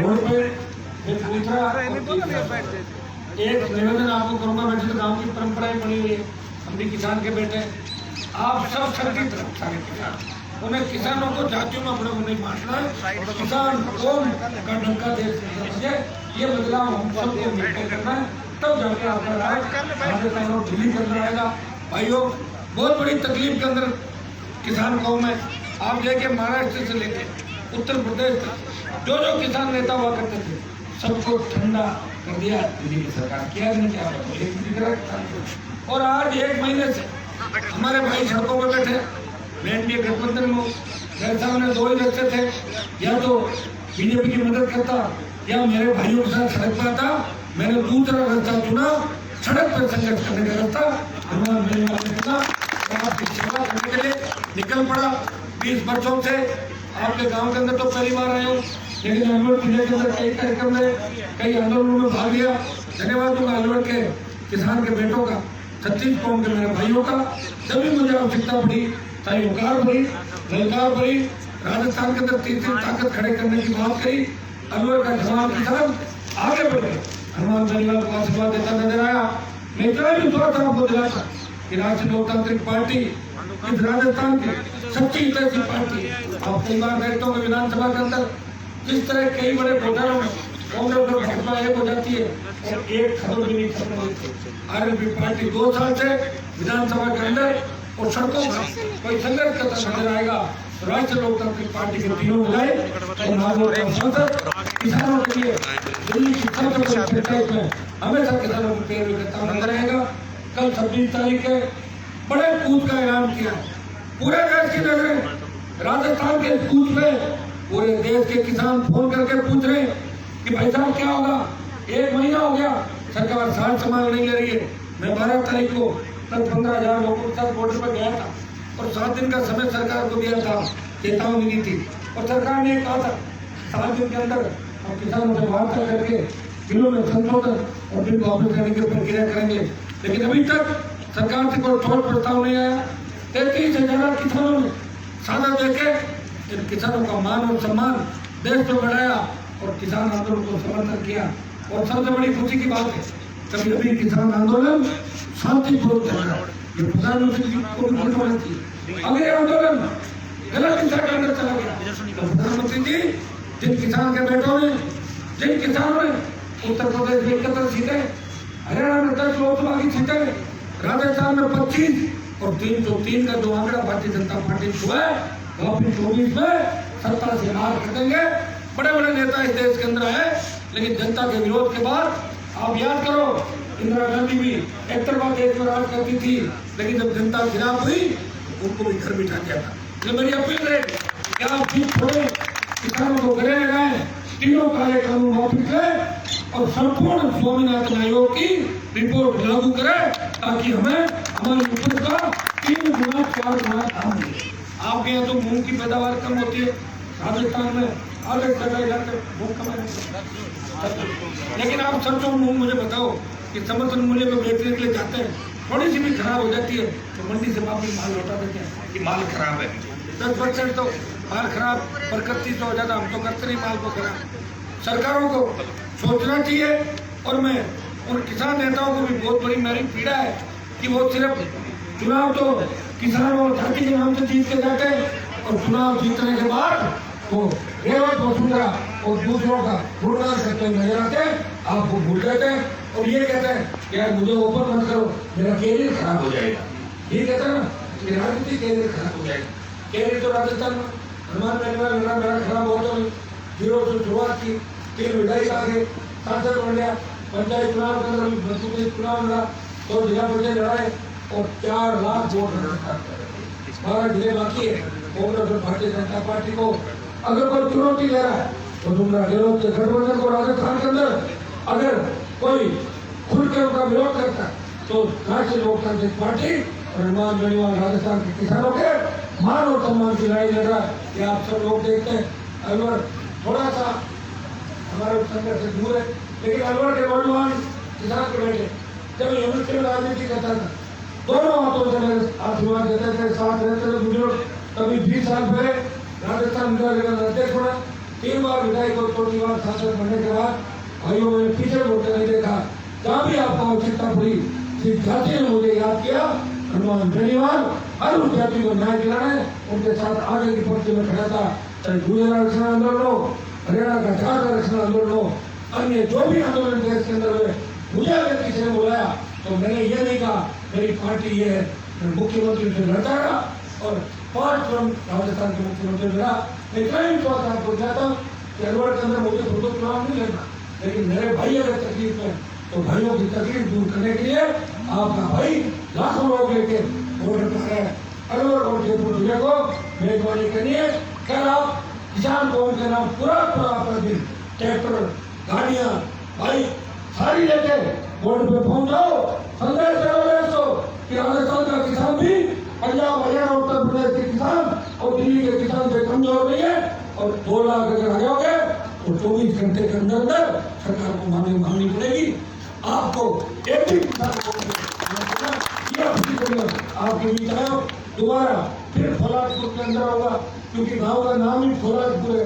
Road पे मैं पूछ रहा एक निवेदन आपको करूंगा। वैसे तो गांव की परंपराएं बनी हुई है, हम भी किसान के बेटे, आप सब संगठित रहो सारे किसान, उन्हें किसानों को जातियों में अपने को नहीं बांटना है। किसान कौम का डंका देश समझे, ये बदलाव हम सबको मिलकर करना है, तब जाके आपका राज दिल्ली के अंदर आएगा। भाइयों, बहुत बड़ी तकलीफ के अंदर किसान कौम है। आप लेके महाराष्ट्र से लेके उत्तर प्रदेश तक जो जो किसान नेता हुआ करते थे, सबको ठंडा कर दिया दिल्ली की सरकार। किया नहीं क्या? और आज 1 महीने से हमारे भाई सड़कों पर बैठे। मैं एनडीए गठबंधन में मेरे सामने 2 ही रास्ते थे, या तो बीजेपी की मदद करता या मेरे भाइयों के साथ सड़क पर आता। मैंने दूसरा रास्ता चुना, सड़क पर संघर्ष करने का रास्ता। आपकी सेवा करने के लिए निकल पड़ा। 20 वर्षों से आपके गांव के अंदर तो पहली बार आए हूँ, लेकिन अलवर जिले के अंदर कई कार्यक्रम में, कई आंदोलनों में भाग लिया। धन्यवाद दूंगा अलवर के किसान के बेटों का, 36 कौम के मेरे भाइयों का। जब भी मुझे आवश्यकता पड़ी, चाहे हुकार पड़ी, ललकार पड़ी, राजस्थान के अंदर 3 ताकत खड़े करने की बात करी, अलवर का जवान किसान आगे बढ़े। हनुमान बेनीवाल को आशीर्वाद देता नजर आया। मैं इतना भी विश्वास आपको दिलाता कि राष्ट्रीय लोकतांत्रिक पार्टी इस राजस्थान की सच्ची ऐसी पार्टी। आप कई बार देखते हो विधानसभा के अंदर जिस तरह कई बड़े घोटालों में कांग्रेस और भाजपा एक हो जाती है और एक खबर भी नहीं खत्म होती। आरएलपी पार्टी 2 साल से विधानसभा के अंदर और सड़कों पर कोई संघर्ष करता नजर आएगा। राष्ट्रीय लोकतांत्रिक पार्टी के तीनों मिलाए और नागौर सांसद किसानों के लिए दिल्ली की सबसे बड़ी पंचायत में हमेशा किसानों को पैरवी करता नजर आएगा। कल 26 तारीख के बड़े कूच का ऐलान किया। पूरे देश की नजरें राजस्थान के कूच में, पूरे देश के किसान फोन करके पूछ रहे कि भाई साहब क्या होगा? 1 महीना हो गया, सरकार साथ संभाल नहीं ले रही है। मैं 12 तारीख को 15,000 लोगों के साथ बॉर्डर पर गया था और 7 दिन का समय सरकार को दिया था, चेतावनी दी थी और सरकार ने कहा था 7 दिन के अंदर हम किसानों से वार्ता करके बिलों में संशोधन और बिल वापस लेने की प्रक्रिया करेंगे। लेकिन अभी तक सरकार से कोई ठोस प्रस्ताव नहीं आया। 33,000 किसानों ने सादा देके इन किसानों का मान और सम्मान देश में बढ़ाया और किसान आंदोलन को समर्थन किया। और सबसे बड़ी खुशी की बात है, कभी कभी किसान आंदोलन शांतिपूर्वक चल रहा है। ये प्रधानमंत्री जी को भी खुशी होनी चाहिए। अगर ये आंदोलन गलत दिशा के अंदर चला गया तो प्रधानमंत्री जी, जिन किसान के बेटों ने, जिन किसानों ने उत्तर प्रदेश में 71 सीटें, हरियाणा में 10 लोकसभा की सीटें, राजस्थान में 25 और 303 का जो आंकड़ा भारतीय जनता पार्टी हुआ है, वापिस 24 में सत्ता से बाहर कर देंगे। बड़े बड़े नेता इस देश के अंदर आए, लेकिन जनता के विरोध के बाद आप याद करो, इंदिरा गांधी भी एक तरफा देश में राज करती थी, लेकिन जब जनता खिलाफ हुई उनको भी घर बिठा दिया था। इसलिए मेरी अपील है कि आप ठीक छोड़े, किसानों को गले लगाए, तीनों काले कानून वापिस लें और संपूर्ण स्वामीनाथन आयोग की रिपोर्ट लागू करें, ताकि हमें हमारी उपज का 3 गुना 4 गुना दाम मिले। आपके यहाँ तो मूंग की पैदावार कम होती है, राजस्थान में आधे जगह इलाके मूंग कम है, लेकिन आप सरसों मूंग मुझे बताओ कि समर्थन मूल्य में बेचने के लिए जाते हैं, थोड़ी सी भी खराब हो जाती है तो मंडी से वापस माल लौटा देते हैं कि माल खराब है। 10% तो माल खराब, पर 31 हो जाता, हम तो करते नहीं माल को खराब। सरकारों को सोचना चाहिए। और मैं उन किसान नेताओं को भी बहुत बड़ी मेरी पीड़ा है कि वो सिर्फ चुनाव तो किसान और जाति के नाम से जीत के जाते हैं और चुनाव जीतने के बाद तो रेवत वसुंधरा और दूसरों का गुणगान करते नजर आते हैं, आपको भूल जाते हैं और ये कहते हैं कि यार मुझे ओपन मत करो, मेरा कैरियर खराब हो जाएगा। ये कहते हैं ना कि राजनीति कैरियर खराब हो जाएगा। कैरियर तो राजस्थान में हनुमान बेनीवाल मेरा खराब हो तो 0 से शुरुआत की, 3 विधायक आ गए, सांसद बन गया, पंचायत चुनाव के अंदर मजबूती चुनाव लड़ा, 2 जिला परिषद लड़ाए और 4 लाख वोट 12 जिले बाकी है। कांग्रेस और भारतीय जनता पार्टी को अगर कोई चुनौती दे रहा है तो तुमरा गहलोत के गठबंधन को राजस्थान के अंदर अगर कोई खुल के उनका विरोध करता है तो राष्ट्रीय लोकतांत्रिक पार्टी और हनुमान बेनीवाल राजस्थान के किसानों के मान और सम्मान की लड़ाई लड़ रहा है। ये आप सब लोग देखते हैं। अलवर थोड़ा सा हमारे संघर्ष से दूर है, लेकिन अलवर के नौजवान किसान के बेटे जब यूनिवर्सिटी में राजनीति करता था, दोनों हाथों से मेरे आशीर्वाद देते थे, साथ रहते थे। बुजुर्ग कभी 20 साल पहले राजस्थान विधानसभा अध्यक्ष बना, 3 बार विधायक और 4 बार सांसद बनने के बाद भाइयों मैंने पीछे मुड़कर नहीं देखा। जहाँ भी आपको आवश्यकता पड़ी श्री झांसी ने मुझे याद किया। हनुमान बेनीवाल हर उस जाति को न्याय दिलाने उनके साथ आगे की पंक्ति में खड़ा था। चाहे गुर्जर आरक्षण आंदोलन हो, हरियाणा का जाट आरक्षण आंदोलन हो, अन्य जो भी आंदोलन देश के अंदर हुए, मुझे अगर किसी ने बुलाया तो मैंने ये नहीं कहा मेरी पार्टी ये है। मैं मुख्यमंत्री से लड़ता रहा और 5 टर्म राजस्थान के मुख्यमंत्री रहा। इतना ही विश्वास आपको चाहता हूँ कि अलवर के अंदर मुझे खुद चुनाव नहीं लड़ना, लेकिन मेरे भाई अगर तकलीफ में तो भाइयों की तकलीफ दूर करने के लिए आपका भाई लाखों लोग लेके बॉर्डर पर है। अलवर और जयपुर जिले को मेजबानी करनी है। कल आप किसान कौम के नाम पूरा आपका दिन ट्रैक्टर, गाड़ियाँ, बाइक सारी लेके बॉर्डर पे पहुंचाओ। संदेश दो कि राजस्थान का किसान भी पंजाब, हरियाणा, उत्तर प्रदेश के किसान और दिल्ली के किसान से कमजोर नहीं है। और 2 लाख अगर आ जाओगे तो 24 घंटे के अंदर अंदर सरकार को मांगनी पड़ेगी। आपको एक भी किसान आपके बीच आया दोबारा फिर फौलादपुर के अंदर होगा, क्योंकि गांव का नाम ही फौलादपुर है।